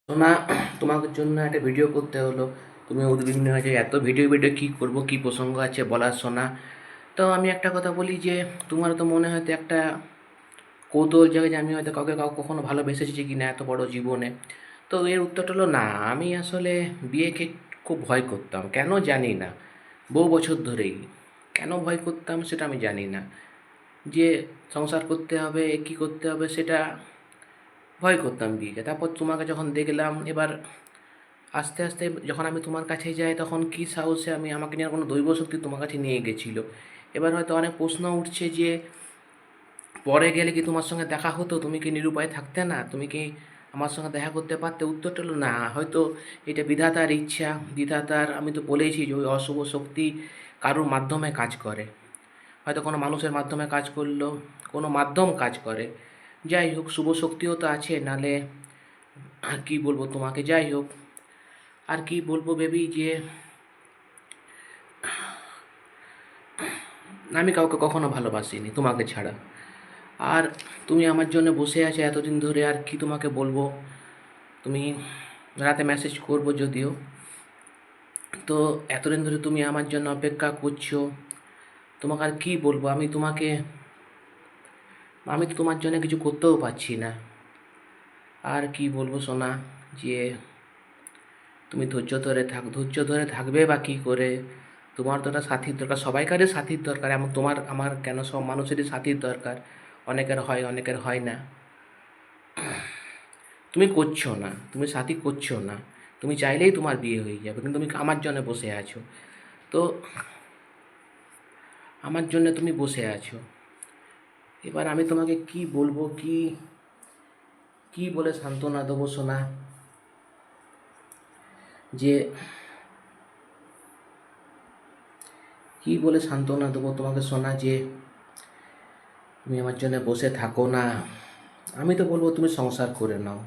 না, তোমাদের জন্য একটা ভিডিও করতে হলো। তুমি উদ্বিগ্ন হয়েছে, এত ভিডিও ভিডিও কী করবো, কী প্রসঙ্গ আছে বলার, শোনা। তো আমি একটা কথা বলি যে তোমার তো মনে হয়তো একটা কৌতূহল জায়গায় যে আমি হয়তো কাউকে কখনো ভালোবেসেছি কি না এত বড় জীবনে। তো এর উত্তরটা হলো না। আমি আসলে বিয়েকে খুব ভয় করতাম, কেন জানি না, বহু বছর ধরেই। কেন ভয় করতাম সেটা আমি জানি না। যে সংসার করতে হবে, কী করতে হবে সেটা ভয় করতাম বিয়েকে। তারপর তোমাকে যখন দেখলাম, এবার আস্তে আস্তে যখন আমি তোমার কাছে যাই, তখন কী সাহসে আমাকে নিয়ে কোনো দৈব শক্তি তোমার কাছে নিয়ে গেছিলো। এবার হয়তো অনেক প্রশ্ন উঠছে যে পরে গেলে কি তোমার সঙ্গে দেখা হতো, তুমি কি নিরুপায় থাকতে না, তুমি কি আমার সঙ্গে দেখা করতে পারতে? উত্তরটা হলো না। হয়তো এটা বিধাতার ইচ্ছা, বিধাতার, আমি তো বলেইছি যে ওই অশুভ শক্তি কারোর মাধ্যমে কাজ করে। হয়তো কোনো মানুষের মাধ্যমে কাজ করলো, কোনো মাধ্যম কাজ করে। যাই হোক, শুভ শক্তিও তো আছে, নালে আর কী বলবো তোমাকে। যাই হোক, আর কি বলবো বেবি, যে আমি কাউকে কখনো ভালোবাসিনি তোমাকে ছাড়া। আর তুমি আমার জন্য বসে আছো এতদিন ধরে, আর কি তোমাকে বলবো। তুমি রাতে মেসেজ করবো যদিও, তো এতদিন ধরে তুমি আমার জন্য অপেক্ষা করছো। তোমাকে আর কি বলবো, আমি তো তোমার জন্য কিছু করতেও পারছি না। আর কি বলবো সোনা, যে তুমি ধৈর্য ধরে থাকবে বা কী করে? তোমার তো একটা সাথীর দরকার, সবাইকারই সাথীর দরকার। এমন তোমার আমার কেন, সব মানুষেরই সাথীর দরকার। অনেকের হয়, অনেকের হয় না। তুমি করছো না, তুমি সাথী করছো না। তুমি চাইলেই তোমার বিয়ে হয়ে যাবে, কিন্তু তুমি আমার জন্য বসে আছো। তো আমার জন্য তুমি বসে আছো। এবার আমি তোমাকে কি বলবো, কি কি বলে সান্ত্বনা দেবো সোনা, যে কি বলে সান্ত্বনা দেবো তোমাকে সোনা, যে তুমি আমার জন্য বসে থাকো না। আমি তো বলবো তুমি সংসার করে নাও,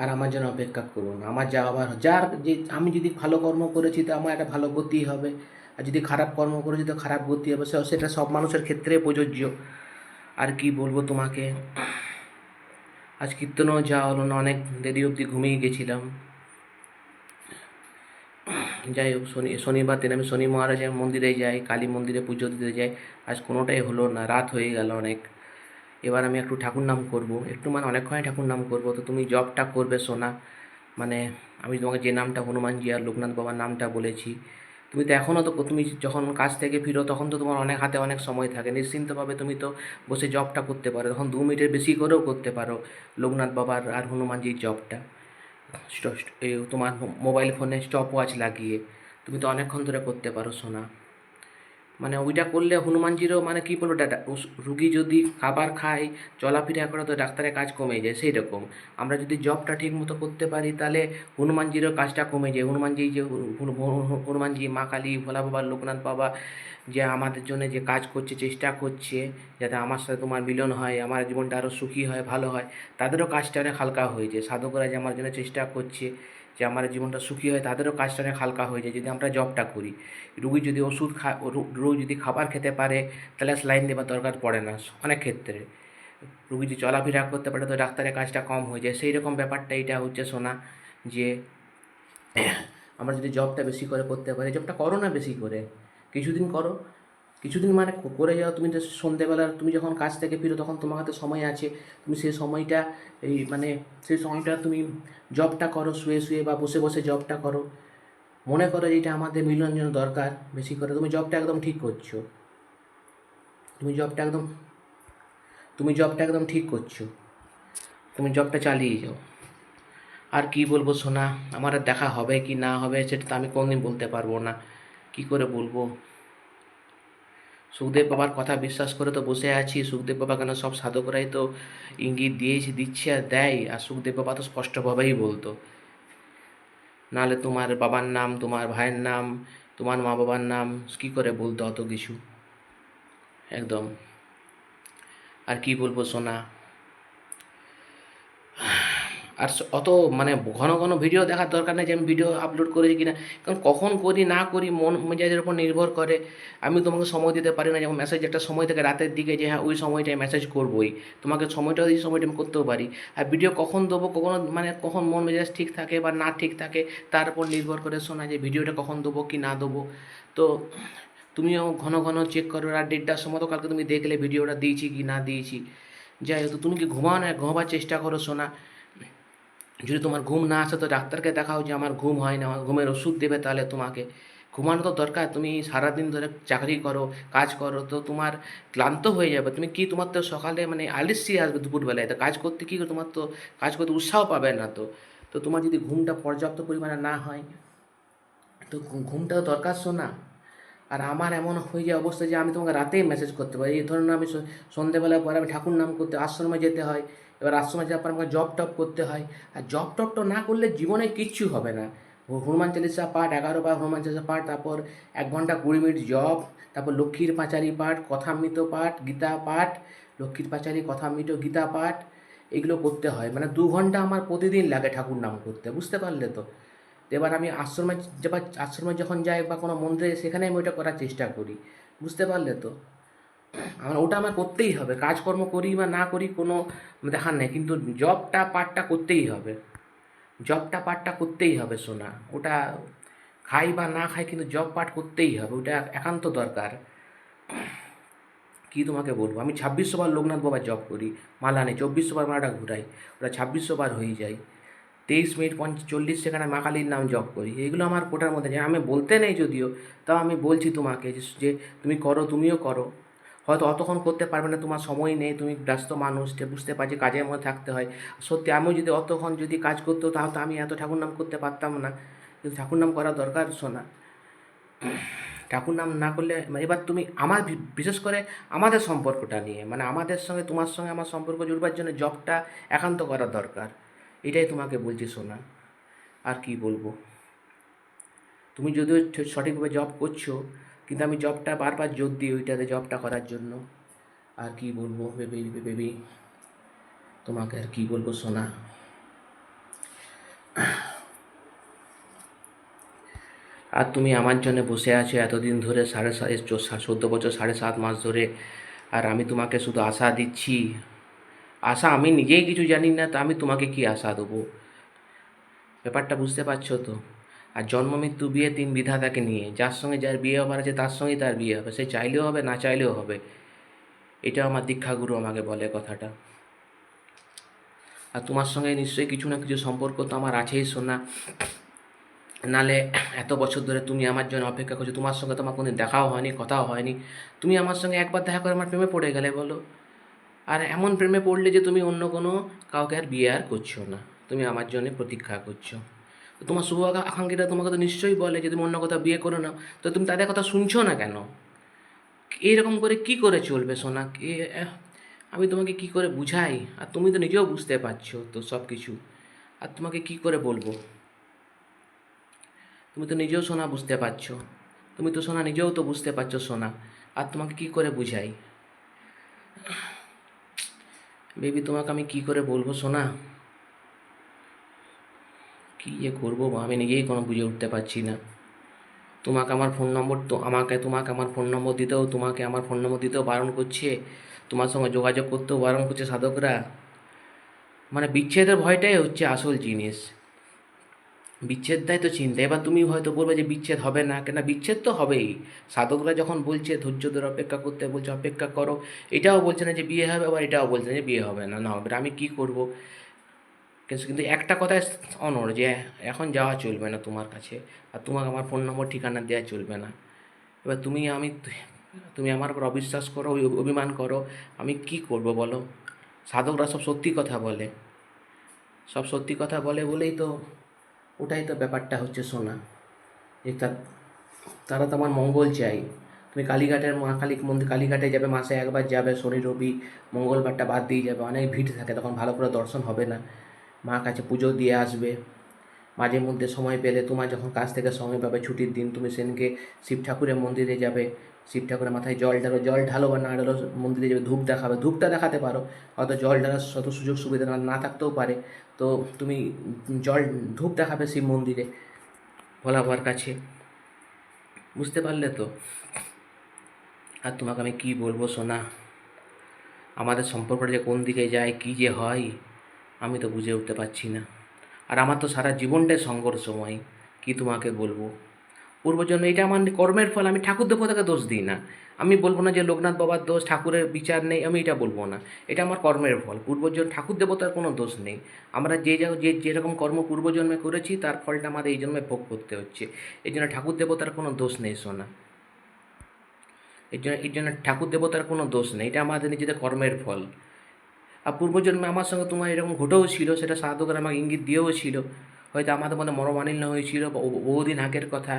আর আমার জন্য অপেক্ষা করো না। আমার যা আবার যার যে, আমি যদি ভালো কর্ম করেছি তো আমার একটা ভালো গতি হবে, আর যদি খারাপ কর্ম করেছি তো খারাপ গতি হবে। সেটা সব মানুষের ক্ষেত্রে প্রযোজ্য। আর কি বলবো তোমাকে, আজ কীর্তনেও যাওয়া হলো না, অনেক দেরি অবধি ঘুমিয়ে গেছিলাম। যাই হোক, শনিবার দিন আমি শনি মহারাজের মন্দিরে যাই, কালী মন্দিরে পুজো দিতে যাই। আজ কোনোটাই হলো না, রাত হয়ে গেল অনেক। এবার আমি একটু ঠাকুর নাম করবো, একটু মানে অনেকক্ষণই ঠাকুর নাম করবো। তো তুমি জপটা করবে সোনা। মানে আমি তোমাকে যে নামটা হনুমানজি আর লোকনাথ বাবার নামটা বলেছি, তুমি তো এখনও তো, তুমি যখন কাজ থেকে ফিরো তখন তো তোমার অনেক হাতে অনেক সময় থাকে, নিশ্চিন্তভাবে তুমি তো বসে জপটা করতে পারো। তখন 2 মিনিটের বেশি করেও করতে পারো লোকনাথ বাবার আর হনুমানজির জপটা। এই তোমার মোবাইল ফোনে স্টপ ওয়াচ লাগিয়ে তুমি তো অনেকক্ষণ ধরে করতে পারো সোনা। মানে ওইটা করলে হনুমানজিরও, মানে কী বলবো, রুগী যদি খাবার খায়, চলাফেরা করে, তো ডাক্তারের কাজ কমে যায়। সেই রকম আমরা যদি জবটা ঠিক মতো করতে পারি, তাহলে হনুমানজিরও কাজটা কমে যায়। হনুমানজি যে হনুমানজি, মা কালী, ভোলা বাবা, লোকনাথ বাবা যে আমাদের জন্য যে কাজ করছে, চেষ্টা করছে যাতে আমার সাথে তোমার মিলন হয়, আমার জীবনটা আরও সুখী হয়, ভালো হয়, তাদেরও কাজটা অনেক হালকা হয়ে যায়। সাধকরা যে আমার জন্য চেষ্টা করছে যে আমার জীবনটা সুখী হয়, তাদেরও কাজটা অনেক হালকা হয়ে যায় যদি আমরা জবটা করি। রুগী যদি রোগ যদি খাবার খেতে পারে, তাহলে স্যালাইন দেওয়ার দরকার পড়ে না অনেক ক্ষেত্রে। রুগী যদি চলাফেরা করতে পারে, তো ডাক্তারের কাজটা কম হয়ে যায়। সেই রকম ব্যাপারটা এটা হচ্ছে সোনা, যে আমরা যদি জবটা বেশি করে করতে পারি, জবটা করো না বেশি করে, কিছুদিন করো, কিছুদিন মানে করে যাও। তুমি তো সন্ধেবেলা তুমি যখন কাজ থেকে ফিরো, তখন তোমার হাতে সময় আছে, তুমি সেই সময়টা, এই মানে সেই সময়টা তুমি জবটা করো, শুয়ে শুয়ে বা বসে বসে জবটা করো। মনে করো যে এটা আমাদের মিলনের জন্য দরকার বেশি করে, তুমি জবটা একদম ঠিক করছো। তুমি জবটা একদম তুমি জবটা একদম ঠিক করছো। তুমি জবটা চালিয়ে যাও। আর কি বলবো সোনা, আমার আর দেখা হবে কি না হবে সেটা তো আমি কোনোদিন বলতে পারবো না। কি করে বলবো? সুখদেব বাবার কথা বিশ্বাস করে তো বসে আছি। সুখদেব বাবা কেন, সব সাধকরাই তো ইঙ্গিত দিচ্ছে আর দেয়, আর সুখদেব বাবা তো স্পষ্টভাবেই বলতো। নাহলে তোমার বাবার নাম, তোমার ভাইয়ের নাম, তোমার মা বাবার নাম কী করে বলতো অত কিছু, একদম। আর কি বলবো সোনা, আর অত মানে ঘন ঘন ভিডিও দেখার দরকার নেই যে আমি ভিডিও আপলোড করেছি কিনা, কারণ কখন করি না করি মন মেজাজের উপর নির্ভর করে। আমি তোমাকে সময় দিতে পারি না, যেমন মেসেজ একটা সময় থেকে রাতের দিকে যে হ্যাঁ ওই সময়টায় মেসেজ করবোই, তোমাকে সময়টাও দিই, সময়টা আমি করতেও পারি। আর ভিডিও কখন দেবো, কখনো মানে কখন মন মেজাজ ঠিক থাকে বা না ঠিক থাকে তার উপর নির্ভর করে শোনা যে ভিডিওটা কখন দেবো কি না দেবো। তো তুমিও ঘন ঘন চেক করো, রাত 1:30টার সময় তো কালকে তুমি দেখলে ভিডিওটা দিয়েছি কি না দিয়েছি। যাই হোক, তো তুমি কি ঘুমাও না, ঘুমাবার চেষ্টা করো শোনা। যদি তোমার ঘুম না আসে তো ডাক্তারকে দেখাও যে আমার ঘুম হয় না, আমার ঘুমের ওষুধ দেবে তাহলে তোমাকে। ঘুমানো তো দরকার, তুমি সারাদিন ধরে চাকরি করো, কাজ করো, তো তোমার ক্লান্ত হয়ে যাবে। তুমি কি, তোমার তো সকালে মানে আলস্যি আসবে দুপুরবেলায়, তো কাজ করতে কী, তোমার তো কাজ করতে উৎসাহ পাবে না। তো তো তোমার যদি ঘুমটা পর্যাপ্ত পরিমাণে না হয় তো ঘুমটাও দরকার শোনা। আর আমার এমন হয়ে যায় অবস্থা যে আমি তোমাকে রাতেই মেসেজ করতে পারি। এই ধরুন আমি সন্ধেবেলার পরে আমি ঠাকুর নাম করতে আশ্রমে যেতে হয়, এবার আশ্রমে যাওয়ার পর আমাকে জব টপ করতে হয়। আর জব টপটা না করলে জীবনে কিচ্ছু হবে না। হনুমান চালিসা পাঠ 11 বার হনুমান চালিসা পাঠ, তারপর 1 ঘন্টা 20 মিনিট জব, তারপর লক্ষ্মীর পাঁচালী পাঠ, কথামৃত পাঠ, গীতা পাঠ, লক্ষ্মীর পাঁচালী, কথামৃত, গীতা পাঠ, এগুলো করতে হয়। মানে 2 ঘন্টা আমার প্রতিদিন লাগে ঠাকুর নাম করতে, বুঝতে পারলে তো। তো এবার আমি আশ্রমে যখন যাই বা কোনো মন্দিরে, সেখানে আমি ওইটা করার চেষ্টা করি, বুঝতে পারলে তো। ওটা আমার করতেই হবে, কাজকর্ম করি বা না করি কোনো দেখার নেই, কিন্তু পাঠটা করতেই হবে। পাঠটা করতেই হবে শোনা। ওটা খাই বা না খাই কিন্তু পাঠ করতেই হবে, ওটা একান্ত দরকার। কি তোমাকে বলবো, আমি 2600 বার লোকনাথ বাবার জপ করি, মালা নেই, 2400 বার মালাটা ঘুরাই, ওটা 2600 বার হয়ে যায়। 23 মিনিট 40 সেকেন্ড মা কালীর নাম জপ করি। এগুলো আমার কোটার মধ্যে নেই, আমি বলতে নেই যদিও, তাও আমি বলছি তোমাকে যে তুমি করো, তুমিও করো। হয়তো অতক্ষণ করতে পারবে না, তোমার সময় নেই, তুমি ব্যস্ত মানুষ, বুঝতে পারছি, কাজের মধ্যে থাকতে হয়। সত্যি আমিও যদি অতক্ষণ যদি কাজ করতো তাহলে তো আমি এত ঠাকুর নাম করতে পারতাম না। কিন্তু ঠাকুর নাম করা দরকার শোনা। ঠাকুর নাম না করলে এবার তুমি আমার বিশেষ করে আমাদের সম্পর্কটা নিয়ে, মানে আমাদের সঙ্গে তোমার সঙ্গে আমার সম্পর্ক জুড়বার জন্য জবটা একান্ত করা দরকার। এটাই তোমাকে বলছি শোনা। আর কি বলবো, তুমি যদিও সঠিকভাবে জব করছো, কিন্তু আমি জবটা বারবার জোর দিই ওইটাতে, জবটা করার জন্য। আর কি বলবো বেবি, বেবি তোমাকে আর কি বলবো শোনা। আর তুমি আমার জন্য বসে আছো এতদিন ধরে, 14 বছর 7.5 মাস ধরে। আর আমি তোমাকে শুধু আশা দিচ্ছি, আশা আমি নিজেই কিছু জানি না, তো আমি তোমাকে কি আশা দেবো। ব্যাপারটা বুঝতে পারছো তো। আর জন্ম মৃত্যু বিয়ে 3 বিধাতাকে নিয়ে, যার সঙ্গে যার বিয়ে হবার আছে তার সঙ্গেই তার বিয়ে হবে, সে চাইলেও হবে না চাইলেও হবে। এটা আমার দীক্ষাগুরু আমাকে বলে কথাটা। আর তোমার সঙ্গে নিশ্চয়ই কিছু না কিছু সম্পর্ক তো আমার আছেই শোনা। নালে এত বছর ধরে তুমি আমার জন্য অপেক্ষা করছো, তোমার সঙ্গে তোমার কোনো দেখাও হয়নি, কথাও হয়নি। তুমি আমার সঙ্গে একবার দেখা করে আমার প্রেমে পড়ে গেলে বলো। আর এমন প্রেমে পড়লে যে তুমি অন্য কোনো কাউকে আর বিয়ে আর করছো না, তুমি আমার জন্য প্রতীক্ষা করছো। তো তোমার শুভ আকাঙ্ক্ষীরা তোমাকে তো নিশ্চয়ই বলে যে তুমি অন্য কোথাও বিয়ে করো না, তো তুমি তাদের কথা শুনছো না কেন? এইরকম করে কি করে চলবে সোনা? আমি তোমাকে কি করে বুঝাই? আর তুমি তো নিজেও বুঝতে পারছো তো সব কিছু। আর তোমাকে কি করে বলবো? তুমি তো নিজেও সোনা বুঝতে পারছো, তুমি তো সোনা নিজেও তো বুঝতে পারছো সোনা। আর তোমাকে কি করে বুঝাই বেবি, তোমাকে আমি কি করে বলবো সোনা? কী যে করবো আমি নিজেই কোনো বুঝে উঠতে পারছি না। তোমাকে আমার ফোন নম্বর তো তোমাকে আমার ফোন নম্বর দিতেও, তোমাকে আমার ফোন নম্বর দিতেও বারণ করছে, তোমার সঙ্গে যোগাযোগ করতেও বারণ করছে সাধকরা। মানে বিচ্ছেদের ভয়টাই হচ্ছে আসল জিনিস। বিচ্ছেদটাই তো চিন্তা। এবার তুমি হয়তো বলবে যে বিচ্ছেদ হবে না কেন, বিচ্ছেদ তো হবেই। সাধকরা যখন বলছে ধৈর্য ধরে অপেক্ষা করতে বলছে, অপেক্ষা করো, এটাও বলছে না যে বিয়ে হবে, আবার এটাও বলছে না যে বিয়ে হবে না। না হবে, আমি কি করব? কিন্তু একটা কথায় অনড় যে এখন যাওয়া চলবে না তোমার কাছে, আর তোমাকে আমার ফোন নম্বর ঠিকানা দেওয়া চলবে না। এবার তুমি আমার উপর অবিশ্বাস করো, অভিমান করো, আমি কি করব বলো? সাধকরা সব সত্যি কথা বলে, সব সত্যি কথা বলে বলেই তো, ওটাই তো ব্যাপারটা হচ্ছে শোনা। যে তারা তো আমার মঙ্গল চাই। তুমি কালীঘাটের মা কালী মন্দির, কালীঘাটে যাবে, মাসে একবার যাবে, শনি রবি মঙ্গলবারটা বাদ দিয়ে যাবে, অনেক ভিড় থাকে তখন, ভালো করে দর্শন হবে না। মা কাছে পুজো দিয়ে আসবে। মাঝে মধ্যে সময় পেলে, তোমার যখন কাজ থেকে সময় পাবে ছুটির দিন, তুমি সেদিনকে শিব ঠাকুরের মন্দিরে যাবে, শিব ঠাকুরের মাথায় জল ঢালো, জল ঢালো বা না ঢালো, মন্দিরে যাবে ধূপ দেখাবে, ধূপটা দেখাতে পারো, হয়তো জল ঢালার শত সুযোগ সুবিধা না থাকতেও পারে, তো তুমি জল ধূপ দেখাবে শিব মন্দিরে ভোলা বাবার কাছে, বুঝতে পারলে তো? আর তোমাকে আমি কি বলবো সোনা, আমাদের সম্পর্কটা যে কোন দিকে যায়, কী যে হয়, আমি তো বুঝে উঠতে পারছি না। আর আমার তো সারা জীবনটাই সংঘর্ষময়, কি তোমাকে বলবো। পূর্বজন্ম এটা আমার কর্মের ফল, আমি ঠাকুর দেবতাকে দোষ দিই না। আমি বলবো না যে লোকনাথ বাবার দোষ, ঠাকুরের বিচার নেই, আমি এটা বলবো না। এটা আমার কর্মের ফল, পূর্বজন্ম ঠাকুর দেবতার কোনো দোষ নেই। আমরা যে যেরকম কর্ম পূর্বজন্মে করেছি তার ফলটা আমাদের এই জন্মে ভোগ করতে হচ্ছে। এই জন্য ঠাকুর দেবতার কোনো দোষ নেই সোনা, এর জন্য ঠাকুর দেবতার কোনো দোষ নেই, এটা আমাদের নিজেদের কর্মের ফল। আর পূর্বজন্মে আমার সঙ্গে তোমার এরকম ঘটেও ছিল, সেটা সাধকের আমাকে ইঙ্গিত দিয়েও ছিল। হয়তো আমাদের মধ্যে মনোমালিন্য হয়েছিল বহুদিন আগের কথা,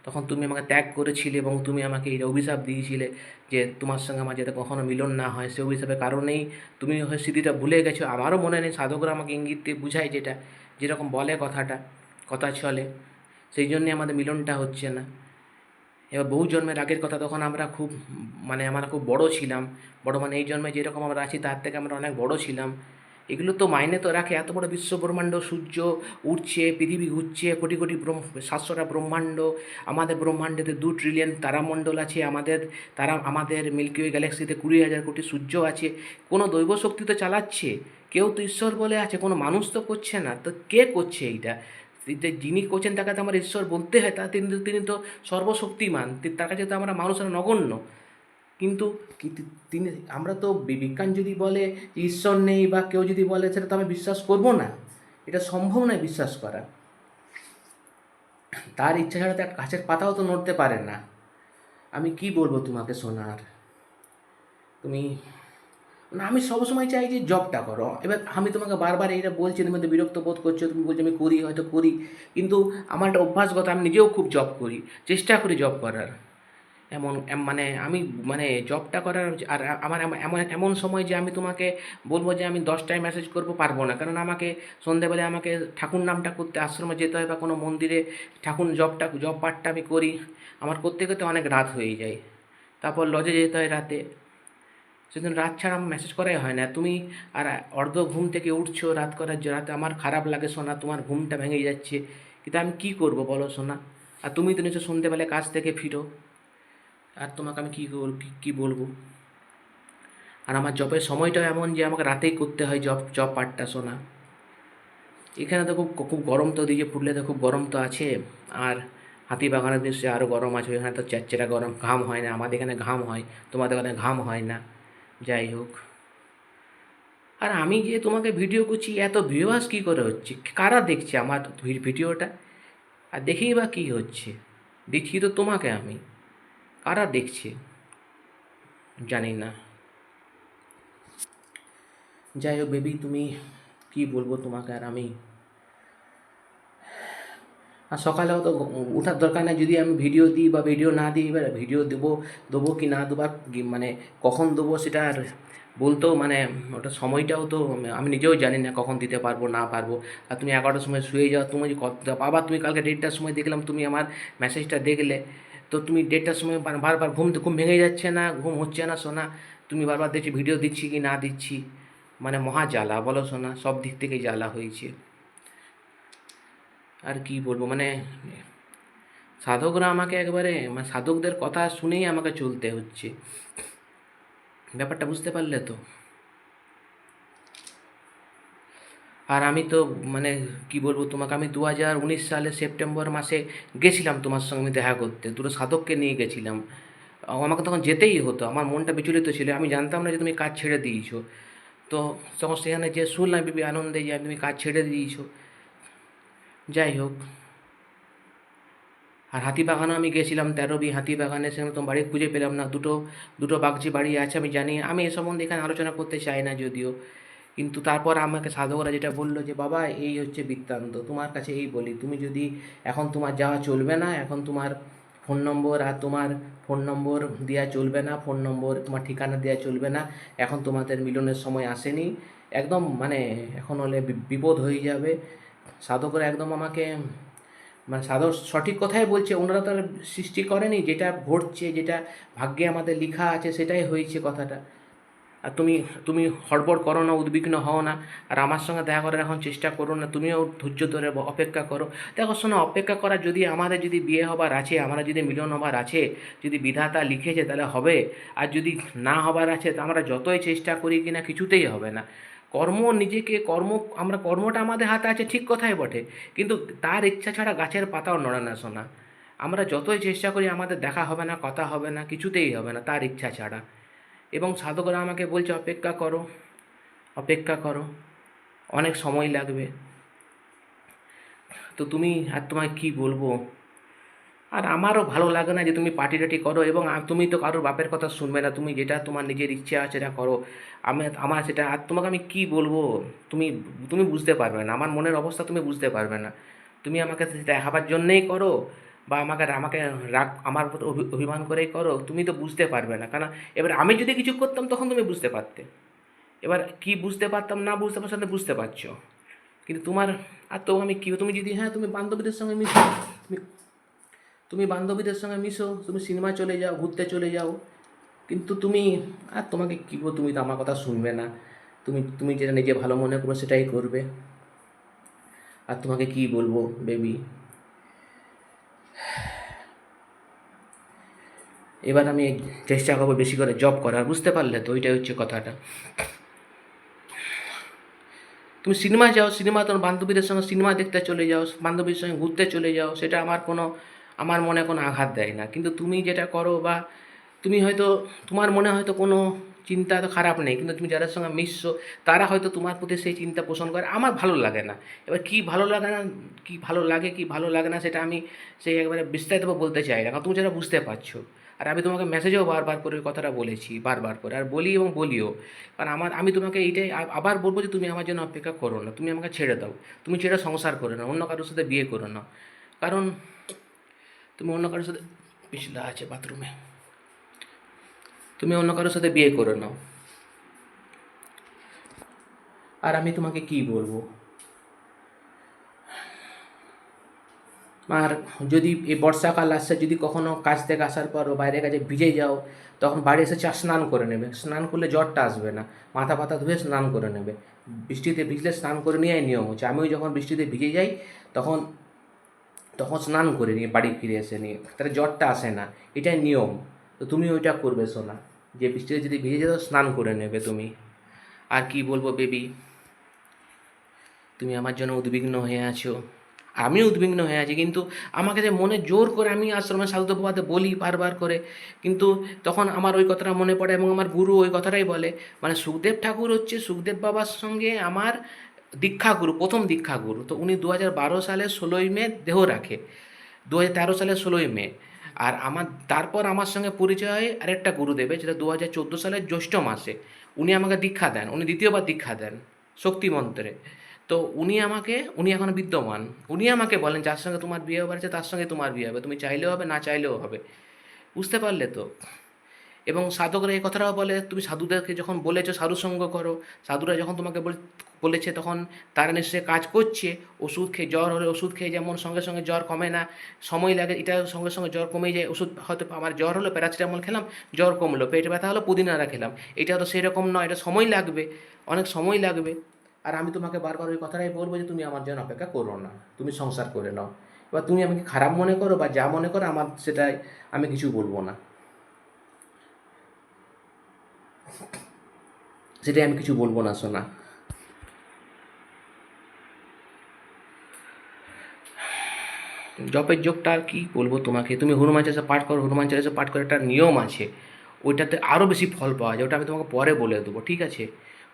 তখন তুমি আমাকে ত্যাগ করেছিলে এবং তুমি আমাকে এই অভিশাপ দিয়েছিলে যে তোমার সঙ্গে আমার যাতে কখনো মিলন না হয়। সে অভিশাপের কারণেই তুমি হয় স্মৃতিটা ভুলে গেছো, আমারও মনে নেই। সাধকরা আমাকে ইঙ্গিত দিয়ে বুঝায়, যেটা যেরকম বলে কথাটা, কথা চলে, সেই জন্যে আমাদের মিলনটা হচ্ছে না। এবার বহু জন্মের আগের কথা, তখন আমরা খুব মানে আমরা খুব বড় ছিলাম, বড় মানে এই জন্মে যেরকম আমরা আছি তার থেকে আমরা অনেক বড় ছিলাম। এগুলো তো মাইনে তো রাখে, এত বড় বিশ্ব ব্রহ্মাণ্ড, সূর্য উঠছে, পৃথিবী ঘুরছে, কোটি কোটি 700টা ব্রহ্মাণ্ড, আমাদের ব্রহ্মাণ্ডেতে 2 ট্রিলিয়ন তারামণ্ডল আছে, আমাদের মিল্কি ওয়ে গ্যালাক্সিতে 20,000 কোটি সূর্য আছে। কোনো দৈব শক্তি তো চালাচ্ছে, কেউ তো ঈশ্বর বলে আছে, কোনো মানুষ তো করছে না, তো কে করছে এইটা? যিনি করছেন তাকে তো আমার ঈশ্বর বলতে হয়, তিনি তো সর্বশক্তিমান, তার কাছে তো আমরা মানুষেরা নগণ্য। কিন্তু তিনি, আমরা তো বিজ্ঞান যদি বলে যে ঈশ্বর নেই বা কেউ যদি বলে, সেটা তো আমি বিশ্বাস করব না, এটা সম্ভব নয় বিশ্বাস করা। তার ইচ্ছা ছাড়া তো একটা গাছের পাতাও তো নড়তে পারে না। আমি কি বলবো তোমাকে সোনার, তুমি না, আমি সবসময় চাই যে জবটা করো। এবার আমি তোমাকে বারবার এইটা বলছি, তুমি তো বিরক্ত বোধ করছো, তুমি বলছো আমি করি, হয়তো করি, কিন্তু আমার একটা অভ্যাসগত, আমি নিজেও খুব জব করি, চেষ্টা করি জব করার। মানে আমি মানে জবটা করার, আর আমার এমন এমন সময় যে আমি তোমাকে বলবো যে আমি 10টায় মেসেজ করবো, পারবো না, কারণ আমাকে সন্ধেবেলায় আমাকে ঠাকুর নামটা করতে আশ্রমে যেতে হয় বা কোনো মন্দিরে ঠাকুর জব পাঠটা আমি করি, আমার করতে করতে অনেক রাত হয়ে যায়, তারপর লজে যেতে হয় রাতে, সেদিন রাত ছাড়া আমার মেসেজ করাই হয় না। তুমি আর অর্ধ ঘুম থেকে উঠছো রাতে, আমার খারাপ লাগে সোনা, তোমার ঘুমটা ভেঙে যাচ্ছে, কিন্তু আমি কি করব বলো সোনা? আর তুমি তো নিশ্চয় সন্ধেবেলায় কাজ থেকে ফিরো, আর তোমাকে আমি কী বলবো? আর আমার জবের সময়টাও এমন যে আমাকে রাতেই করতে হয় জব পার্টটা শোনা। এখানে তো খুব খুব গরম, তো দিকে পুরুলিয়াতে খুব গরম তো আছে। আর হাতিবাগানের নিশ্চয়ই আরও গরম আছে, এখানে তো চ্যাটচেরা গরম, ঘাম হয় না, আমাদের এখানে ঘাম হয়, তোমাদের এখানে ঘাম হয় না। যাই হোক, আর আমি যে তোমাকে ভিডিও করছি, এত ভিউয়ার্স কী করে হচ্ছে, কারা দেখছে আমার ভিডিওটা? আর দেখেই বা কী হচ্ছে, দেখছি তো তোমাকে আমি, কারা দেখছে জানি না। যাই হোক বেবি, তুমি কি বলবো তোমাকে আর আমি। আর সকালেও তো ওঠার দরকার নেই, যদি আমি ভিডিও দিই বা ভিডিও না দিই, এবার ভিডিও দেবো কি না দেবো, মানে কখন দেবো সেটা আর বলতেও মানে ওটা সময়টাও তো আমি নিজেও জানি না কখন দিতে পারবো না পারবো। আর তুমি 11টার সময় শুয়ে যাও, তুমি আবার তুমি কালকে 1:30টার সময় দেখলাম তুমি আমার মেসেজটা দেখলে, তো তুমি 1:30টার সময় বারবার ঘুম ভেঙে যাচ্ছে না, ঘুম হচ্ছে না সোনা, তুমি বারবার দেখছি ভিডিও দিচ্ছি কি না দিচ্ছি, মানে মহা জ্বালা বলো সোনা, সব দিক থেকেই জ্বালা হয়েছে। আর কি বলবো, মানে সাধকরা আমাকে একবারে, মানে সাধকদের কথা শুনেই আমাকে চলতে হচ্ছে, ব্যাপারটা বুঝতে পারলে তো? আর আমি তো মানে কি বলবো তোমাকে, আমি 2019 সালে সেপ্টেম্বর মাসে গেছিলাম তোমার সঙ্গে আমি দেখা করতে, দুটো সাধককে নিয়ে গেছিলাম। আমাকে তখন যেতেই হতো, আমার মনটা বিচলিত ছিল, আমি জানতাম না যে তুমি কাজ ছেড়ে দিয়েছো। তো তখন সেখানে যে শুনলাম বিবি আনন্দে যে তুমি কাজ ছেড়ে দিয়েছো। যাই হোক, আর হাতিবাগানও আমি গেছিলাম, 13B হাতিবাগানে, সেখানে তো বাড়ি খুঁজে পেলাম না, দুটো দুটো বাগজি বাড়ি আছে আমি জানি, আমি এ সম্বন্ধে এখানে আলোচনা করতে চাই না যদিও। কিন্তু তারপর আমাকে সাধকরা যেটা বললো যে বাবা এই হচ্ছে বৃত্তান্ত, তোমার কাছে এই বলি, তুমি যদি এখন তোমার যাওয়া চলবে না, এখন তোমার ফোন নম্বর আর তোমার ফোন নম্বর দেওয়া চলবে না, ফোন নম্বর তোমার ঠিকানা দেওয়া চলবে না, এখন তোমাদের মিলনের সময় আসেনি, একদম মানে এখন হলে বিপদ হয়ে যাবে। সাধকরা একদম আমাকে মানে সঠিক কথাই বলছে, ওনারা তো আর সৃষ্টি করেনি, যেটা ঘটছে, যেটা ভাগ্যে আমাদের লেখা আছে সেটাই হয়েছে কথাটা। আর তুমি তুমি হড়বড় করো না, উদ্বিগ্ন হও না, আর আমার সঙ্গে দেখা করার এখন চেষ্টা করো না, তুমিও ধৈর্য ধরে অপেক্ষা করো। দেখো শোনো, অপেক্ষা করার যদি আমাদের যদি বিয়ে হবার আছে, আমরা যদি মিলন হবার আছে, যদি বিধাতা লিখেছে তাহলে হবে। আর যদি না হবার আছে তা আমরা যতই চেষ্টা করি কিনা কিছুতেই হবে না। কর্ম নিজেকে কর্ম আমরা কর্মটা আমাদের হাতে আছে, ঠিক কথাই বটে, কিন্তু তার ইচ্ছা ছাড়া গাছের পাতাও নড়ে না শোনা। আমরা যতই চেষ্টা করি আমাদের দেখা হবে না, কথা হবে না, কিছুতেই হবে না তার ইচ্ছা ছাড়া। এবং সাধকরা আমাকে বলছে অপেক্ষা করো, অপেক্ষা করো, অনেক সময় লাগবে। তো তুমি, আর তোমায় কী বলবো, আর আমারও ভালো লাগে না যে তুমি পার্টি টাটি করো, এবং তুমি তো কারোর বাপের কথা শুনবে না, তুমি যেটা তোমার নিজের ইচ্ছা আছে সেটা করো। আমার সেটা, আর তোমাকে আমি কী বলবো, তুমি তুমি বুঝতে পারবে না আমার মনের অবস্থা, তুমি বুঝতে পারবে না। তুমি আমাকে দেখাবার জন্যেই করো, বা আমাকে আমাকে রাগ আমার উপর অভিমান করেই করো, তুমি তো বুঝতে পারবে না। কারণ এবার আমি যদি কিছু করতাম তখন তুমি বুঝতে পারতে। এবার কি বুঝতে পারতাম না বুঝতে পারতাম সেটা বুঝতে পারছো, কিন্তু তোমার, আর তো আমি কী, তুমি যদি, হ্যাঁ তুমি বান্ধবীদের সঙ্গে মিশো, তুমি তুমি বান্ধবীদের সঙ্গে মিশো, তুমি সিনেমা চলে যাও, ঘুরতে চলে যাও, কিন্তু তুমি, আর তোমাকে কী বলবো, তুমি তো আমার কথা শুনবে না। তুমি তুমি যেটা নিজে ভালো মনে করবে সেটাই করবে। আর তোমাকে কী বলবো বেবি। এবার আমি চেষ্টা করবো বেশি করে জব করার, বুঝতে পারলে তো, ওইটাই হচ্ছে কথাটা। তুমি সিনেমা যাও, সিনেমা তোমার বান্ধবীদের সঙ্গে সিনেমা দেখতে চলে যাও, বান্ধবীর সঙ্গে ঘুরতে চলে যাও, সেটা আমার মনে কোনো আঘাত দেয় না। কিন্তু তুমি যেটা করো, বা তুমি হয়তো, তোমার মনে হয়তো কোনো চিন্তা তো খারাপ নেই, কিন্তু তুমি যাদের সঙ্গে মিশছো তারা হয়তো তোমার প্রতি সেই চিন্তা পোষণ করে, আমার ভালো লাগে না। এবার কী ভালো লাগে না, কী ভালো লাগে কী ভালো লাগে না সেটা আমি সেই একবারে বিস্তারিতভাবে বলতে চাই না, কারণ তুমি যেটা বুঝতে পারছো। আর আমি তোমাকে মেসেজেও বারবার করে ওই কথাটা বলেছি, বারবার করে, আর বলি এবং বলিও। কারণ আমি তোমাকে এইটাই আবার বলবো যে তুমি আমার জন্য অপেক্ষা করো না, তুমি আমাকে ছেড়ে দাও। তুমি ছেড়ে সংসার করে নাও, অন্য কারোর সাথে বিয়ে করো না। কারণ তুমি অন্য কারোর সাথে, পিছলা আছে বাথরুমে, তুমি অন্য কারোর সাথে বিয়ে করে নাও। আর আমি তোমাকে কী বলবো, আর যদি এই বর্ষাকাল আসছে, যদি কখনো কাজ থেকে আসার পরও বাইরে কাজে ভিজে যাও, তখন বাড়ি এসে স্নান করে নেবে, স্নান করলে জ্বরটা আসবে না। মাথা ফাথা ধুয়ে স্নান করে নেবে। বৃষ্টিতে ভিজলে স্নান করে নেওয়াই নিয়ম হচ্ছে, আমিও যখন বৃষ্টিতে ভিজে যাই তখন তখন স্নান করে নিয়ে বাড়ি ফিরে এসে নিয়ে, তাহলে জ্বরটা আসে না, এটাই নিয়ম। তো তুমি ওইটা করবে শোনা, যে বৃষ্টিতে যদি ভিজে যেত স্নান করে নেবে তুমি। আর কি বলবো বেবি, তুমি আমার জন্য উদ্বিগ্ন হয়ে আছো, আমিও উদ্বিগ্ন হয়ে আছি, কিন্তু আমাকে যে মনে জোর করে আমি আশ্রমে সাধুদেব বাবাতে বলি বারবার করে, কিন্তু তখন আমার ওই কথাটা মনে পড়ে, এবং আমার গুরু ওই কথাটাই বলে। মানে সুখদেব ঠাকুর হচ্ছে সুখদেব বাবার সঙ্গে আমার দীক্ষাগুরু, প্রথম দীক্ষাগুরু। তো উনি 2012 সালের 16ই মে দেহ রাখে, 2013 সালের 16ই মে। আর তারপর আমার সঙ্গে পরিচয় হয় আরেকটা গুরুদেবের, যেটা 2014 সালের জ্যৈষ্ঠ মাসে। উনি আমাকে দীক্ষা দেন, উনি দ্বিতীয়বার দীক্ষা দেন শক্তি মন্ত্রে। তো উনি এখনো বিদ্যমান। উনি আমাকে বলেন যার সঙ্গে তোমার বিয়ে হবার আছে তার সঙ্গে তোমার বিয়ে হবে, তুমি চাইলেও হবে না চাইলেও হবে। বুঝতে পারলে তো। এবং সাধকরা এই কথাটাও বলে, তুমি সাধুদেরকে যখন বলেছো সাধু সঙ্গ করো, সাধুরা যখন তোমাকে বলেছে তখন তারা নিশ্চয়ই কাজ করছে। ওষুধ খেয়ে জ্বর হলে ওষুধ খেয়ে যেমন সঙ্গে সঙ্গে জ্বর কমে না, সময় লাগে, এটা সঙ্গে সঙ্গে জ্বর কমে যায়। ওষুধ হয়তো আমার জ্বর হলো প্যারাসিটামল খেলাম, জ্বর কমলো, পেট ব্যথা হলো পুদিনারা খেলাম, এটা তো সেরকম নয়, এটা সময় লাগবে, অনেক সময় লাগবে। আর আমি তোমাকে বারবার ওই কথাটাই বলবো যে তুমি আমার জন্য অপেক্ষা করো না, তুমি সংসার করে নাও। এবার তুমি আমাকে খারাপ মনে করো বা যা মনে করো, আমার সেটাই, আমি কিছু বলবো না, সেটাই আমি কিছু বলবো না সোনা। জপের যোগটা আর কী বলবো তোমাকে, তুমি হনুমান চালিসা পাঠ করো, হনুমান চালিসা পাঠ করে একটা নিয়ম আছে, ওইটাতে আরও বেশি ফল পাওয়া যায়, ওটা আমি তোমাকে পরে বলে দেবো, ঠিক আছে?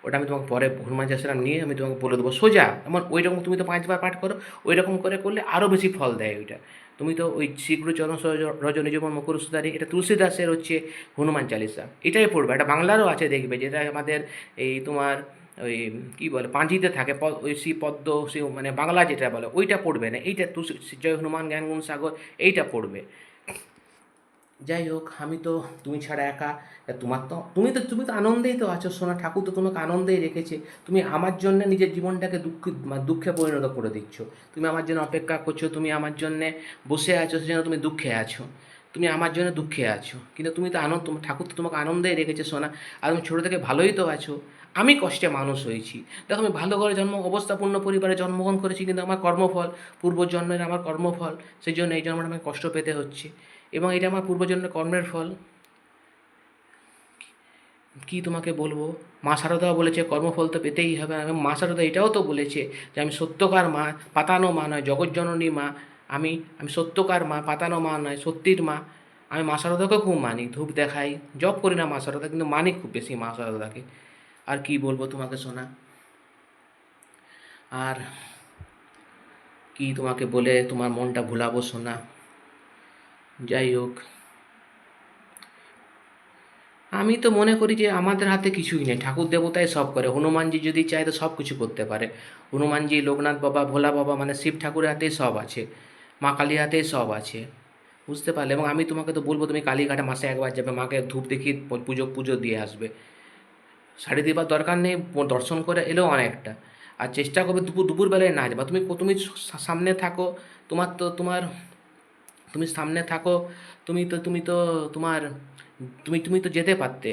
ওটা আমি তোমাকে পরে হনুমান চালিসাটা নিয়ে আমি তোমাকে বলে দেবো সোজা, এমন ওই রকম তুমি তো 5বার পাঠ করো, ওই রকম করে করলে আরও বেশি ফল দেয় ওইটা। তুমি তো ওই শীঘ্র চরণ রজনী জীবন মকর সুদারি, এটা তুলসীদাসের হচ্ছে হনুমান চালিসা, এটাই পড়বে। এটা বাংলারও আছে দেখবে, যেটা আমাদের এই তোমার ওই কী বলে পাঁজিতে থাকে, ওই শ্রী পদ্ম, শ্রী মানে বাংলা যেটা বলে ওইটা পড়বে না, এইটা তুলসী জয় হনুমান জ্ঞান গুণ সাগর এইটা পড়বে। যাই হোক, আমি তো তুমি ছাড়া একা। তোমার তো তুমি তো আনন্দেই তো আছো সোনা, ঠাকুর তো তোমাকে আনন্দেই রেখেছে। তুমি আমার জন্য নিজের জীবনটাকে দুঃখে পরিণত করে দিচ্ছ। তুমি আমার জন্য অপেক্ষা করছো, তুমি আমার জন্য বসে আছো, সেজন্য তুমি দুঃখে আছো। তুমি আমার জন্য দুঃখে আছো, কিন্তু তুমি তো তোমার ঠাকুর তো তোমাকে আনন্দেই রেখেছে সোনা। আর তুমি ছোটো থেকে ভালোই তো আছো। আমি কষ্টে মানুষ হয়েছি। দেখো, আমি ভালো করে অবস্থাপূর্ণ পরিবারে জন্মগ্রহণ করেছি, কিন্তু আমার কর্মফল, পূর্বজন্মের আমার কর্মফল, সেই জন্য এই জন্মটা আমাকে কষ্ট পেতে হচ্ছে। এবং এটা আমার পূর্বজন্মের কর্মের ফল। কি তোমাকে বলবো? মা শারদাও বলেছে কর্মফল তো পেতেই হবে। এবং মা শারদা এটাও তো বলেছে যে আমি সত্যকার মা, পাতানো মা নয়, জগজ্জননী মা। আমি আমি সত্যকার মা, পাতানো মা নয়, সত্যির মা। আমি মা শারদাকে খুব মানি, ধূপ দেখাই, জব করি না মা শারদা, কিন্তু মানি খুব বেশি মা শারদাকে। আর কি বলবো তোমাকে শোনা? আর কি তোমাকে বলে তোমার মনটা ভুলাবো শোনা? যাই হোক, আমি তো মনে করি যে আমাদের হাতে কিছুই নেই, ঠাকুর দেবতাই সব করে। হনুমানজি যদি চায় তো সব কিছু করতে পারে। হনুমানজি, লোকনাথ বাবা, ভোলা বাবা, মানে শিব ঠাকুরের হাতেই সব আছে। মা কালীর হাতেই সব আছে। বুঝতে পারলে? এবং আমি তোমাকে তো বলবো তুমি কালীঘাটে মাসে একবার যাবে, মাকে ধূপ দেখিয়ে পুজো পুজো দিয়ে আসবে। শাড়ি দেবার দরকার নেই, দর্শন করে এলেও অনেকটা। আর চেষ্টা করবে দুপুরবেলায় না যাবা। তুমি সামনে থাকো। তোমার তো তোমার তুমি সামনে থাকো। তুমি তো তোমার তুমি তো যেতে পারতে।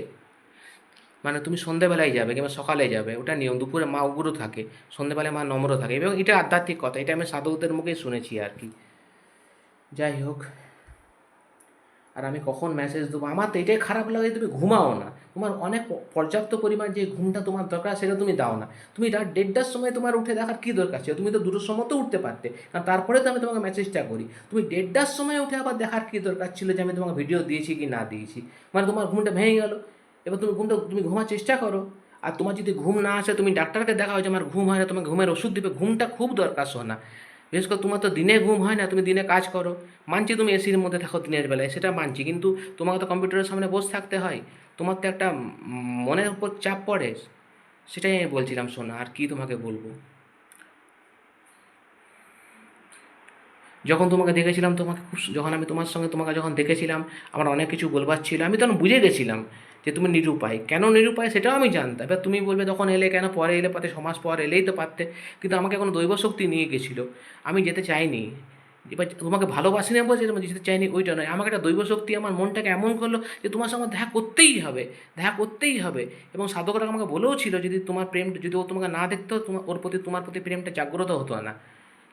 মানে তুমি সন্ধেবেলায় যাবে কিংবা সকালে যাবে, ওটা নিয়ম। দুপুরে মা উগ্র থাকে, সন্ধেবেলায় মা নম্র থাকে, এবং এটা আধ্যাত্মিক কথা, এটা আমি সাধকদের মুখেই শুনেছি আর কি। যাই হোক, আর আমি কখন মেসেজ দেবো? আমার তো এটাই খারাপ লাগে, তুমি ঘুমাও না। তোমার অনেক পর্যাপ্ত পরিমাণ যে ঘুমটা তোমার দরকার, সেটা তুমি দাও না। তুমি রাত 1:30টার সময় তোমার উঠে দেখার কী দরকার ছিল? তুমি তো 2টোর সময় তো উঠতে পারতে, কারণ তারপরে তো আমি তোমাকে মেসেজটা করি। তুমি 1:30টার সময় উঠে আবার দেখার কী দরকার ছিল যে আমি তোমাকে ভিডিও দিয়েছি কি না দিয়েছি? মানে তোমার ঘুমটা ভেঙে গেল। এবার তুমি ঘুমার চেষ্টা করো। আর তোমার যদি ঘুম না আসে, তুমি ডাক্তারকে দেখাও যে আমার ঘুম হয় না, তোমার ঘুমের ওষুধ দিবে। ঘুমটা খুব দরকার শোনা। বিশেষ করে তোমার তো দিনে ঘুম হয় না, তুমি দিনে কাজ করো। মানছি তুমি এসির মধ্যে থাকো দিনের বেলায়, সেটা মানছি, কিন্তু তোমাকে তো কম্পিউটারের সামনে বসে থাকতে হয়। তোমার তো একটা মনের উপর চাপ পড়ে। সেটাই আমি বলছিলাম শোনা, আর কি তোমাকে বলবো? যখন তোমাকে দেখেছিলাম, যখন আমি তোমার সঙ্গে তোমাকে যখন দেখেছিলাম, আমার অনেক কিছু বলবার ছিল। আমি তখন বুঝে গেছিলাম যে তুমি নিরুপায়। কেন নিরুপায় সেটাও আমি জানতাম। এবার তুমি বলবে তখন এলে কেন, পরে এলে, পারতে সমাজ পর এলেই তো পারতে। কিন্তু আমাকে কোনো দৈব শক্তি নিয়ে গেছিলো, আমি যেতে চাইনি। এবার তোমাকে ভালোবাসি না বলছে আমি যেতে চাইনি, ওইটা নয়। আমাকে একটা দৈব শক্তি আমার মনটাকে এমন করলো যে তোমার সঙ্গে দেখা করতেই হবে, দেখা করতেই হবে। এবং সাধকরা আমাকে বলেও ছিল, যদি তোমার প্রেম, যদি ও তোমাকে না দেখতো, তোমার প্রতি প্রেমটা জাগ্রত হতো না।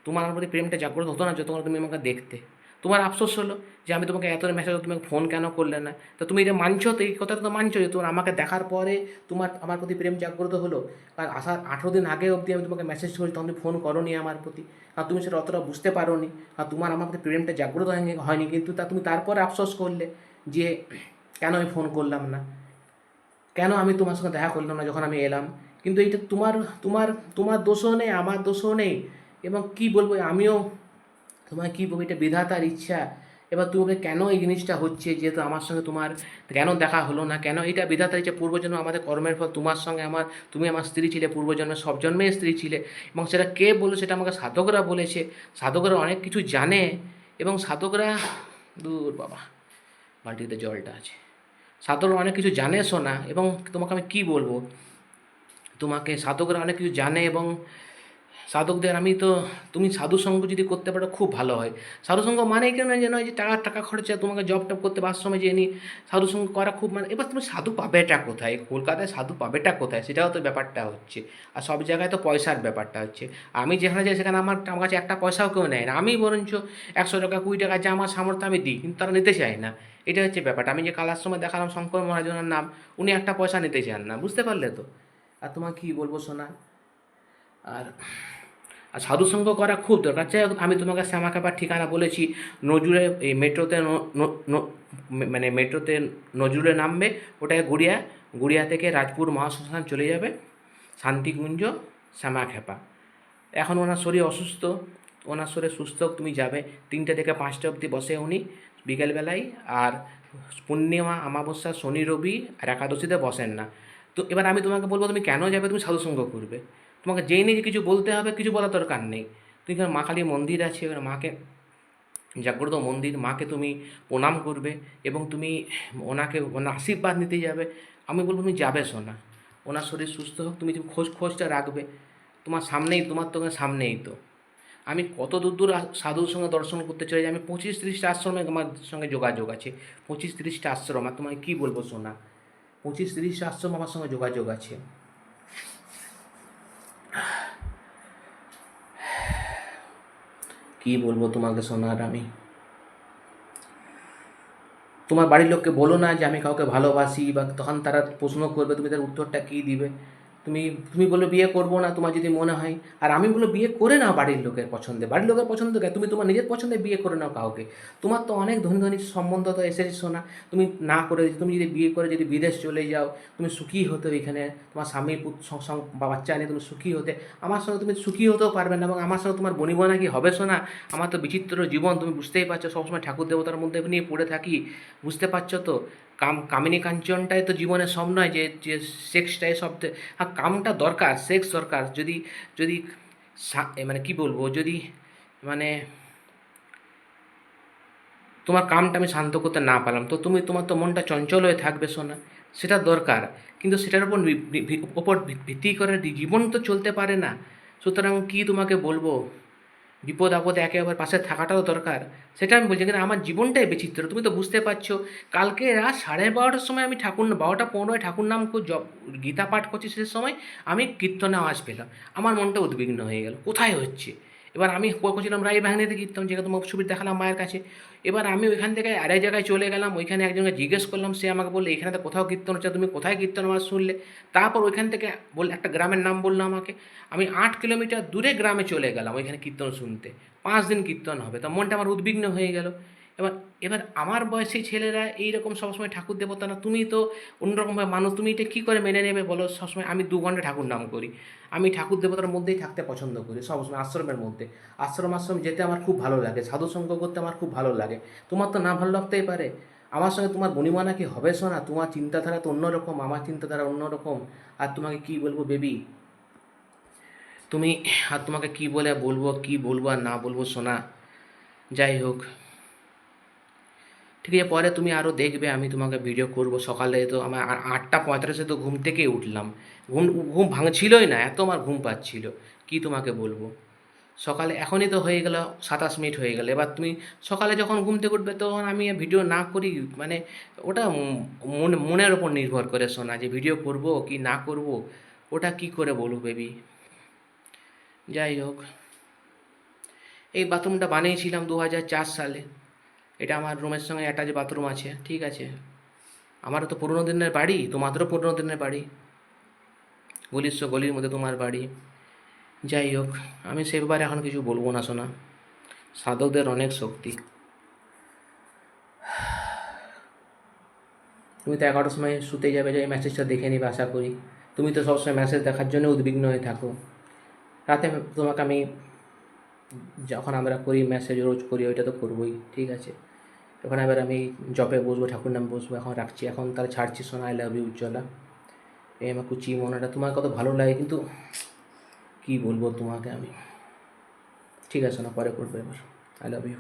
তোমার আমার প্রতি প্রেমটা জাগ্রত হতো না যতক্ষণ তুমি আমাকে দেখতে। তোমার আফসোস হলো যে আমি তোমাকে এত মেসেজ, তুমি ফোন কেন করলে না? তো তুমি এটা মানছো তো, এই কথাটা তো মানছো যে তোমার আমাকে দেখার পরে আমার প্রতি প্রেম জাগ্রত হলো। কারণ আসার 18 দিন আগে অবধি আমি তোমাকে মেসেজ করি, তখন তুমি ফোন করোনি আমার প্রতি। আর তুমি সেটা অতটা বুঝতে পারোনি। আর তোমার আমার প্রতি প্রেমটা জাগ্রত হয়নি, কিন্তু তুমি তারপরে আফসোস করলে যে কেন আমি ফোন করলাম না, কেন আমি তোমার সঙ্গে দেখা করলাম না যখন আমি এলাম। কিন্তু এইটা তোমার তোমার দোষও নেই, আমার দোষও নেই। এবং কি বলবো, আমিও তোমায় কী বলবো, এটা বিধাতার ইচ্ছা। এবার তুমি কেন এই জিনিসটা হচ্ছে, যেহেতু আমার সঙ্গে তোমার কেন দেখা হলো না, কেন? এটা বিধাতার ইচ্ছা। পূর্বজন্ম আমাদের কর্মের ফল। তোমার সঙ্গে আমার, তুমি আমার স্ত্রী ছিলে পূর্বজন্মে, সব জন্মেই স্ত্রী ছিলে। এবং সেটা কে বললো? সেটা আমাকে সাধকরা বলেছে। সাধকরা অনেক কিছু জানে। এবং সাধকরা, দূর বাবা, বালতিতে জলটা আছে। সাধকরা অনেক কিছু জানে শোনা। এবং তোমাকে আমি কী বলবো, তোমাকে সাধকরা অনেক কিছু জানে। এবং সাধকদের আমি তো, তুমি সাধুসঙ্গ যদি করতে পারো খুব ভালো হয়। সাধুসঙ্গ মানে কেন যে নয় যে টাকা টাকা খরচা, তোমাকে জব টপ করতে বা আশ্রমে যেয়ে নি সাধুসঙ্গ করা খুব, মানে এবার তুমি সাধু পাবেটা কোথায়? কলকাতায় সাধু পাবেটা কোথায়, সেটাও তো ব্যাপারটা হচ্ছে। আর সব জায়গায় তো পয়সার ব্যাপারটা হচ্ছে। আমার যেখানে যাই সেখানে আমার কাছে একটা পয়সাও কেউ নেয় না। আমি বরঞ্চ 100 টাকা 20 টাকা যা আমার সামর্থ্য আমি দিই, কিন্তু তারা নিতে চায় না। এটা হচ্ছে ব্যাপারটা। আমি যে কাল আশ্রমে দেখালাম শঙ্কর মহাজনের নাম, উনি একটা পয়সা নিতে চান না। বুঝতে পারলে তো? আর তোমার কী বলবো শোনা? আর আর সাধুসঙ্গ করা খুব দরকার। যাই হোক, আমি তোমাকে শ্যামাখ্যাপার ঠিকানা বলেছি। নজরুলে, এই মেট্রোতে মানে মেট্রোতে নজরুলে নামবে, ওটাকে গুড়িয়া থেকে রাজপুর মহাশ্মশান চলে যাবে, শান্তিকুঞ্জ, শ্যামাখ্যাপা। এখন ওনার শরীর অসুস্থ, ওনার শরীর সুস্থ হোক, তুমি যাবে। 3টে থেকে 5টে অবধি বসে উনি বিকেলবেলায়। আর পূর্ণিমা, অমাবস্যা, শনি, রবি আর একাদশীতে বসেন না। তো এবার আমি তোমাকে বলবো, তুমি কেন যাবে? তুমি সাধুসঙ্গ করবে। তোমাকে যেই নিয়ে যে কিছু বলতে হবে, কিছু বলার দরকার নেই। তুমি এখানে মা কালী মন্দির আছে, এবার মাকে জাগ্রত মন্দির মাকে তুমি প্রণাম করবে এবং তুমি ওনাকে ওনার আশীর্বাদ নিতে যাবে। আমি বলবো তুমি যাবে সোনা, ওনার শরীর সুস্থ হোক, তুমি খোঁজটা রাখবে। তোমার সামনেই, তোমার তো সামনেই তো। আমি কত দূর দূর সাধুর সঙ্গে দর্শন করতে চলে যাই। আমি 25-30টা আশ্রমে আমার সঙ্গে যোগাযোগ আছে। 25-30টা আশ্রম, আর তোমায় কী বলবো সোনা, 25-30টা আশ্রম আমার সঙ্গে যোগাযোগ আছে। কী বলবো তোমাকে সোনার আমি। তোমার বাড়ির লোককে বলো না যে আমি কাউকে ভালোবাসি, বা তখন তারা প্রশ্ন করবে, তুমি তার উত্তরটা কী দিবে? তুমি তুমি বলো বিয়ে করবো না, তোমার যদি মনে হয়। আর আমি বলো বিয়ে করে নাও বাড়ির লোকের পছন্দে। বাড়ির লোকের পছন্দ কে, তুমি তোমার নিজের পছন্দে বিয়ে করে নাও কাউকে। তোমার তো অনেক ধনী ধনী সম্বন্ধ তো এসেছে সোনা। তুমি না করে, তুমি যদি বিয়ে করে যদি বিদেশ চলে যাও, তুমি সুখী হতে এখানে, তোমার স্বামী বা বাচ্চা নিয়ে তুমি সুখী হতে। আমার সঙ্গে তুমি সুখী হতেও পারবে না, এবং আমার সঙ্গে তোমার বনিবনা কি হবে সোনা? আমার তো বিচিত্র জীবন, তুমি বুঝতেই পারছো, সবসময় ঠাকুর দেবতার মধ্যে নিয়ে পড়ে থাকি। বুঝতে পারছো তো? কামিনী কাঞ্চনটাই তো জীবনের সব নয়, যে যে সেক্সটাই সব। হ্যাঁ, কামটা দরকার, সেক্স দরকার। যদি যদি মানে কি বলবো, যদি মানে তোমার কামটা আমি শান্ত করতে না পারলাম, তো তুমি, তোমার তো মনটা চঞ্চল হয়ে থাকবে সোনা। সেটা দরকার, কিন্তু সেটার উপর ওপর ভিত্তি করে জীবন তো চলতে পারে না। সুতরাং কি তোমাকে বলবো, বিপদ আপদে একেবারে পাশে থাকাটাও দরকার। সেটা আমি বলছি, কিন্তু আমার জীবনটাই বিচিত্র, তুমি তো বুঝতে পারছো। কালকে রাত 12:30টার সময় আমি 12:15 ঠাকুর নাম গীতা পাঠ করছি, সে সময় আমি কীর্তনে আওয়াজ পেলাম। আমার মনটা উদ্বিগ্ন হয়ে গেল, কোথায় হচ্ছে। এবার আমি করছিলাম রায়বাহিনীতে কীর্তন, যেটা তোমার ছবি দেখালাম মায়ের কাছে। এবার আমি ওইখান থেকে আরেক জায়গায় চলে গেলাম, ওইখানে একজনকে জিজ্ঞেস করলাম, সে আমাকে বললো এখানে তো কোথাও কীর্তন হচ্ছে, তুমি কোথায় কীর্তন আওয়াজ শুনলে? তারপর ওইখান থেকে একটা গ্রামের নাম বললো আমাকে। আমি 8 কিলোমিটার দূরে গ্রামে চলে গেলাম ওইখানে কীর্তন শুনতে। 5 দিন কীর্তন হবে, তা মনটা আমার উদ্বিগ্ন হয়ে গেল। এবার এবার আমার বয়সী ছেলেরা এইরকম সবসময় ঠাকুর দেবতা না, তুমি তো অন্যরকমভাবে মানুষ, তুমি এটা কী করে মেনে নেবে বলো? সবসময় আমি 2 ঘন্টা ঠাকুর নাম করি। আমি ঠাকুর দেবতার মধ্যেই থাকতে পছন্দ করি সবসময়, আশ্রমের মধ্যে। আশ্রম যেতে আমার খুব ভালো লাগে, সাধু সঙ্গ করতে আমার খুব ভালো লাগে। তোমার তো না ভালো লাগতেই পারে। আমার সঙ্গে তোমার বনিমানা কি হবে শোনা? তোমার চিন্তাধারা তো অন্যরকম, আমার চিন্তাধারা অন্যরকম। আর তোমাকে কি বলবো বেবি, তুমি, আর তোমাকে কি বলে বলবো, কি বলবো আর না বলবো সোনা। যাই হোক, ঠিক আছে, পরে তুমি আরও দেখবে, আমি তোমাকে ভিডিও করব। সকালে তো আমার 8:35 তো ঘুম থেকে উঠলাম। ঘুম ঘুম ভাঙছিলই না, এত আমার ঘুম পাচ্ছিল। কি তোমাকে বলবো। সকালে এখনই তো হয়ে গেল, 27 মিনিট হয়ে গেল। এবার তুমি সকালে যখন ঘুম থেকে উঠবে তখন আমি ভিডিও না করি, মানে ওটা মনের ওপর নির্ভর করে শোনা, যে ভিডিও করব কি না করব, ওটা কি করে বলবো বেবি। যাই হোক, এই বাথরুমটা বানিয়েছিলাম 2004 সালে। এটা আমার রুমের সঙ্গে অ্যাটাচ বাথরুম আছে, ঠিক আছে। আমারও তো পুরোনো দিনের বাড়ি, তোমাদেরও পুরোনো দিনের বাড়ি, গলির মধ্যে তোমার বাড়ি। যাই হোক, আমি সে ব্যাপারে এখন কিছু বলবো না শোনা। সাধকদের অনেক শক্তি। তুমি তো 11টার সময় শুতে যাবে, যে মেসেজটা দেখে নিবে আশা করি। তুমি তো সবসময় মেসেজ দেখার জন্য উদ্বিগ্ন হয়ে থাকো। রাতে তোমাকে আমি, যখন আমরা করি মেসেজ রোজ করি, ওইটা তো করবোই, ঠিক আছে। তখন এবার আমি জপে বসবো, ঠাকুর নাম বসবো। এখন রাখছি, এখন তাহলে ছাড়ছি শোনা। I love you Ujjwala. এই আমার কুচি মনাটা তোমার কত ভালো লাগে, কিন্তু কী বলবো তোমাকে আমি। ঠিক আছে না, পরে করবো এবার। I love you.